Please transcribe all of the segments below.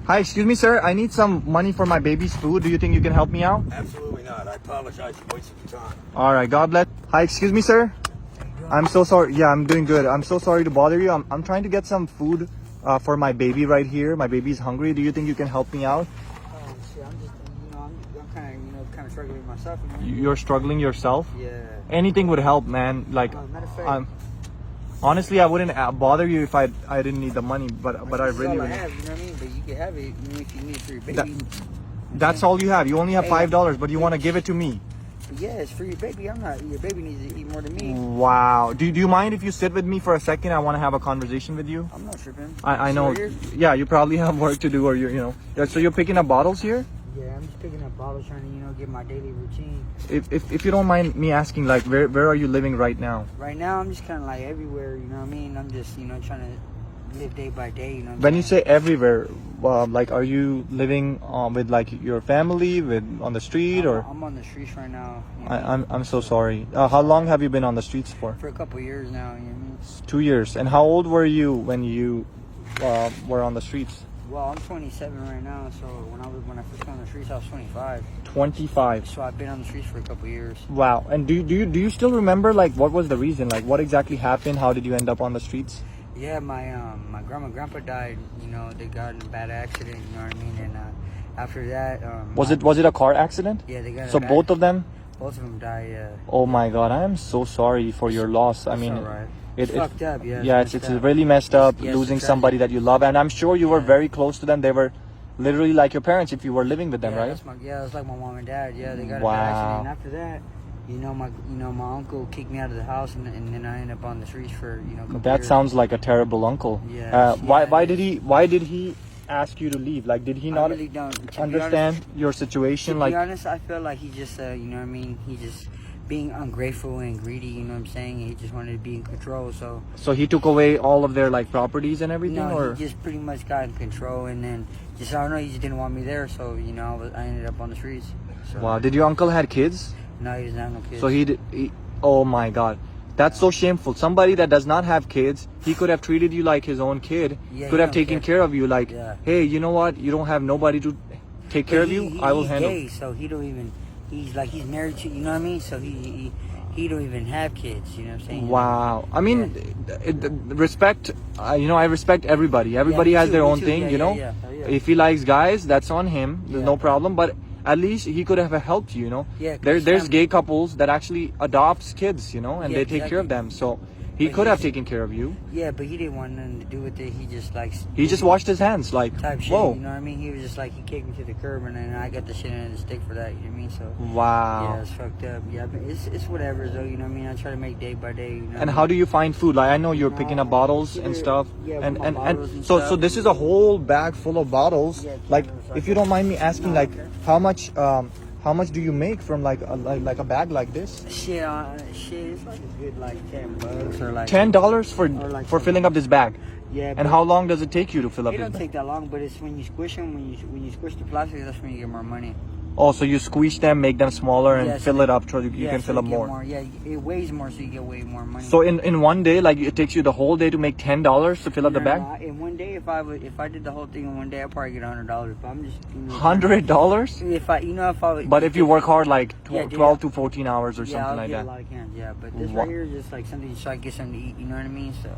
Hi, excuse me, sir. I need some money for my baby's food. Do you think you can help me out? Absolutely not. I apologize for wasting your time. All right, God bless. Hi, excuse me, sir. I'm so sorry. Yeah, I'm doing good. I'm so sorry to bother you. I'm trying to get some food for my baby right here. My baby's hungry. Do you think you can help me out? Oh shit, I'm just, I'm kind of struggling myself. You're struggling yourself? Yeah. Anything would help, man. Like, Matter of fact, honestly, I wouldn't bother you if I didn't need the money, but I this is really all I would. have, you know what I mean? But you can have it, you know, if you need it for your baby. That's all you have. You only have Hey, $5, but you want to give it to me. But yeah, it's for your baby. Your baby needs to eat more than me. Wow. Do you mind if you sit with me for a second? I want to have a conversation with you. I'm not tripping. I know. Yeah, you probably have work to do, or you know. Yeah, so you're picking up bottles here? Yeah, I'm just picking up bottles, trying to, get my daily routine. If you don't mind me asking, like, where are you living right now? Right now, I'm just kind of like everywhere, you know what I mean? I'm just, trying to live day by day, you know what I'm When you saying? say everywhere, like, are you living with like your family, on the street, or? I'm on the streets right now. I'm so sorry. How long have you been on the streets for? For a couple of years now, you know what I mean? 2 years. And how old were you when you were on the streets? Well, I'm 27 right now, so when I first got on the streets, I was 25. 25. So I've been on the streets for a couple of years. Wow. And do you still remember, like, what was the reason? Like, what exactly happened? How did you end up on the streets? Yeah, my grandma and grandpa died. They got in a bad accident. You know what I mean? And after that, Was it a car accident? Yeah, they got. So both of them? Both of them died. Yeah. Oh my God, I am so sorry for your loss. I mean, alright. it Fucked up. Yeah. yeah, it's really messed up Yeah, it's losing tragic. somebody that you love, and I'm sure you were Yeah. very close to them. They were literally like your parents if you were living with them, Yeah, right? it's like my mom and dad. Yeah, they got in a Wow. bad accident. And after that, my uncle kicked me out of the house, and then I ended up on the streets for a couple That years. sounds like a terrible uncle. Yeah, Why yeah, did he ask you to leave? Like, did he I not really don't. To be understand honest, your situation? To Like, be honest, I feel like he just, he just being ungrateful and greedy, you know what I'm saying? He just wanted to be in control, so... so he took away all of their, like, properties and everything, No, or? he just pretty much got in control, and then, I don't know, he just didn't want me there, so, I ended up on the streets. So. Wow, did your uncle had kids? No, he doesn't have no kids. So oh my God. That's so shameful. Somebody that does not have kids, he could have treated you like his own kid. Yeah, could he have don't taken care. care of you. Like, Yeah. hey, you know what? You don't have nobody to take care of you. I will he's handle. Gay, so he don't even... He's married to... You know what I mean? So he don't even have kids, you know what I'm saying? Wow. I mean, respect. I respect everybody. Everybody me has too, their me own too. thing. Yeah. If he likes guys, that's on him. There's Yeah. no problem. But at least he could have helped you. Yeah, 'cause There's some- gay couples that actually adopts kids. And Yeah, they take care of exactly. them. So he But could have he's- taken care of you. Yeah, but he didn't want nothing to do with it. He just likes... He just washed his hands. Like, type shit, whoa. you know what I mean? He was just like, he kicked me to the curb, and then I got the shit in the stick for that, you know what I mean? So, Wow. yeah, it's fucked up. Yeah, but it's whatever, though, you know what I mean? I try to make day by day, you know. And how do you find food? Like, I know you're picking up bottles and stuff. And so this is a whole bag full of bottles. Yeah, Like, candles, if you don't mind me asking, No, like, okay. how much do you make from like a bag like this? Shit, it's like a good, like, $10 or like... $10 like for filling up this bag. Yeah, And how long does it take you to fill up It this don't bag? take that long, but it's when you squish them, when you squish the plastic, that's when you get more money. Oh, so you squeeze them, make them smaller, and Yeah, so fill they- it up so you Yeah, can so fill you up get more. Yeah, it weighs more, so you get way more money. So in one day, like, it takes you the whole day to make $10 to fill up the bag? In one day, if I did the whole thing in one day, I'd probably get $100. But I'm just $100? If I would, But if you work hard, like Yeah, 12 to 14 hours or yeah, something I'll like get that. a lot of cans. Yeah, but this Wow. right here is just like something so I get something to eat. You know what I mean? So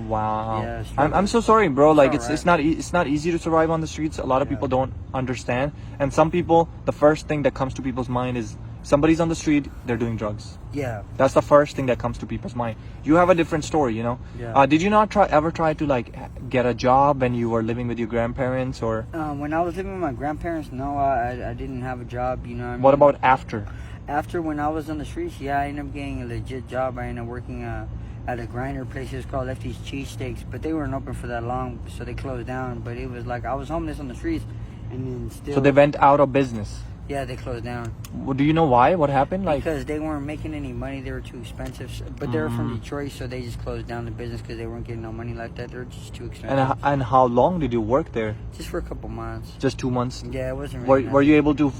Wow. Yeah, it's I'm so sorry, bro. Like, alright. it's not easy to survive on the streets. A lot of people don't understand, and some people, the first thing that comes to people's mind is somebody's on the street, they're doing drugs. yeah, That's the first thing that comes to people's mind. You have a different story, Yeah. Did you not ever try to, like, get a job when you were living with your grandparents, or when I was living with my grandparents, no, I didn't have a job. You know what I mean? what about after? After, when I was on the streets? Yeah, I ended up getting a legit job. I ended up working at a grinder place. It's called Lefty's Cheesesteaks, but they weren't open for that long, so they closed down. But it was like I was homeless on the streets, and then still. So they went out of business. Yeah, they closed down. Well, do you know why? What happened? Like, Because they weren't making any money, they were too expensive. But they were from Detroit, so they just closed down the business because they weren't getting no money like that. They were just too expensive. and how long did you work there? Just for a couple months. Just 2 months. Yeah, it wasn't really. Were you able to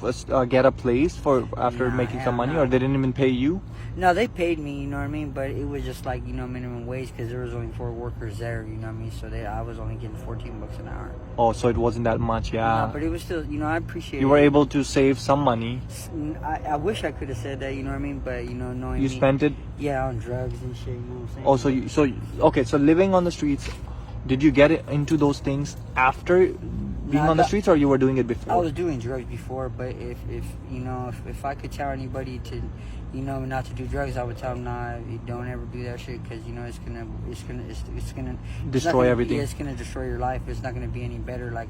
get a place for after Nah, making some hell money, no. or they didn't even pay you? No, they paid me, you know what I mean? But it was just like, minimum wage because there was only 4 workers there, you know what I mean? So I was only getting $14 an hour. Oh, so it wasn't that much, yeah. No, but it was still, I appreciate it. You were able to save some money. I wish I could have said that, you know what I mean? But, knowing You me, spent it. yeah, on drugs and shit, you know what I'm saying? Oh, okay. So living on the streets, did you get into those things after being on the streets, or you were doing it before? I was doing drugs before, but if I could tell anybody to, not to do drugs, I would tell them, nah, don't ever do that shit, because it's gonna Destroy everything. Yeah, it's gonna destroy your life. It's not gonna be any better. Like,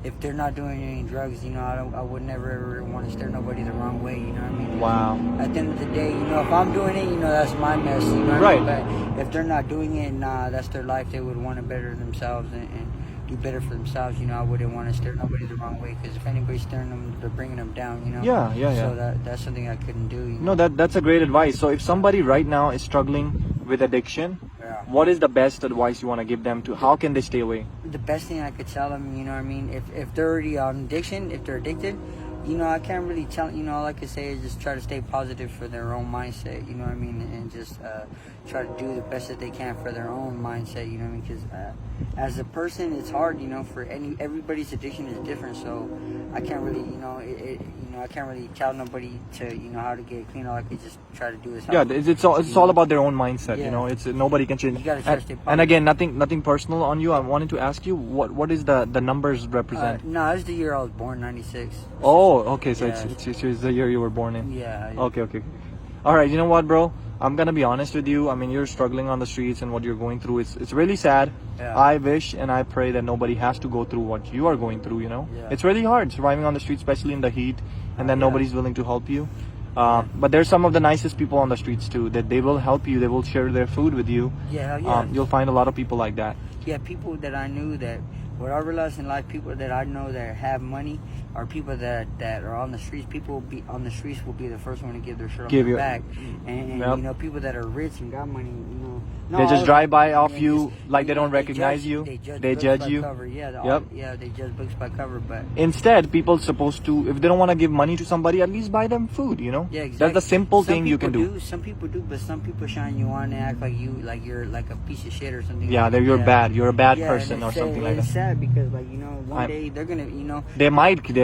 if they're not doing any drugs, I would never ever want to steer nobody the wrong way. You know what I mean? Wow. At the end of the day, if I'm doing it, that's my mess. You know what Right. I mean? But if they're not doing it, nah, that's their life. They would want to better themselves and do better for themselves. I wouldn't want to steer nobody the wrong way, because if anybody's steering them, they're bringing them down. Yeah. So that's something I couldn't do. No, that's a great advice. So if somebody right now is struggling with addiction, Yeah. what is the best advice you want to give them to how can they stay away? The best thing I could tell them, you know what I mean, if they're already on addiction, if they're addicted, I can't really tell, all I can say is just try to stay positive for their own mindset, you know what I mean, and just try to do the best that they can for their own mindset, you know what I mean, because as a person, it's hard, for everybody's addiction is different, so I can't really, I can't really tell nobody to, how to get clean. All I could just try to do is help. Yeah, it's all about their own mindset. Yeah. It's nobody can change. You gotta try to stay And again, nothing personal on you. I wanted to ask you what is the numbers represent? No, it's the year I was born, 96. Oh, okay. So Yeah. it's the year you were born in. Yeah. Okay. All right. You know what, bro? I'm gonna be honest with you. I mean, you're struggling on the streets, and what you're going through, it's really sad. Yeah. I wish and I pray that nobody has to go through what you are going through. Yeah. It's really hard surviving on the streets, especially in the heat, and then Yeah. nobody's willing to help you. But there's some of the nicest people on the streets too, that they will help you. They will share their food with you. Yeah, yeah. You'll find a lot of people like that. Yeah, people that I knew that, what I realized in life, people that I know that have money are people that are on the streets. People will be on the streets will be the first one to give their shirt off their back. And Yep. people that are rich and got money, They just drive by off and you just, like they don't they recognize judge- you. They They judge by you. Cover. Yeah, Yep. they judge books by cover. But Instead, people supposed to, if they don't want to give money to somebody, at least buy them food. yeah, exactly. That's the simple Some thing you can people do. Some people do, but some people shine you on and act like you're like a piece of shit or something. Yeah, like you're that. bad. You're a bad Yeah, person and or it's something sad, like it's that. sad because one I'm- day they're gonna They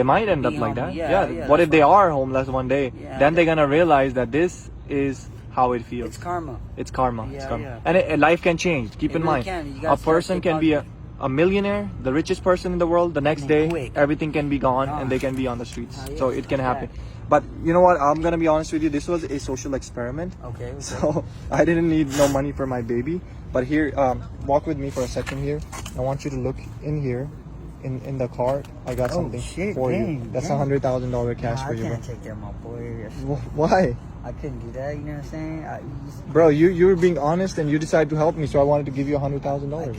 might end up Be like that. homeless. Yeah, What that's if they why- are homeless one day? Yeah. Then they're gonna realize that this is how it feels. it's karma. It's karma. It's Yeah, karma. yeah. And life can change. Keep It in really mind, can. You a gotta start person stay can be positive. a millionaire, the richest person in the world. The next And day, quick. everything can be gone, Gone. and they can be on the streets. Yeah, So it can yeah. happen. But you know what? I'm gonna be honest with you. This was a social experiment. Okay. So I didn't need no money for my baby. But here, walk with me for a second here. I want you to look in here. In the car, I got something shit, for you. dang, That's dang. $100,000 cash Nah, for I you, bro. can't take care of my boy. Why? I couldn't do that. You know what I'm saying? Bro, you were being honest and you decided to help me, so I wanted to give you I $100,000.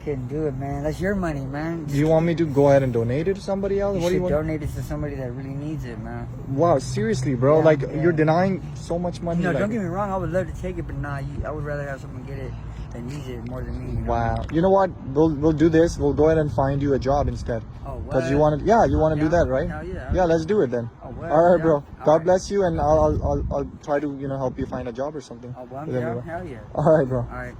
couldn't do it, man. That's your money, man. Do you want me to go ahead and donate it to somebody else? You What do you should want? donate it to somebody that really needs it, man. Wow, seriously, bro. Yeah, like yeah. you're denying so much money. No, like- don't get me wrong. I would love to take it, but nah, I would rather have someone get it that needs it more than me. You know? Wow. You know what? We'll do this. We'll go ahead and find you a job instead. Oh, what? Cause you want to, you want to do Yeah. that, right? Hell yeah. Yeah, let's do it then. Oh, well, All right, yeah. bro. All God right. bless you, and I'll try to help you find a job or something. Oh, well, with yeah, everyone. hell yeah. All right, bro. All right.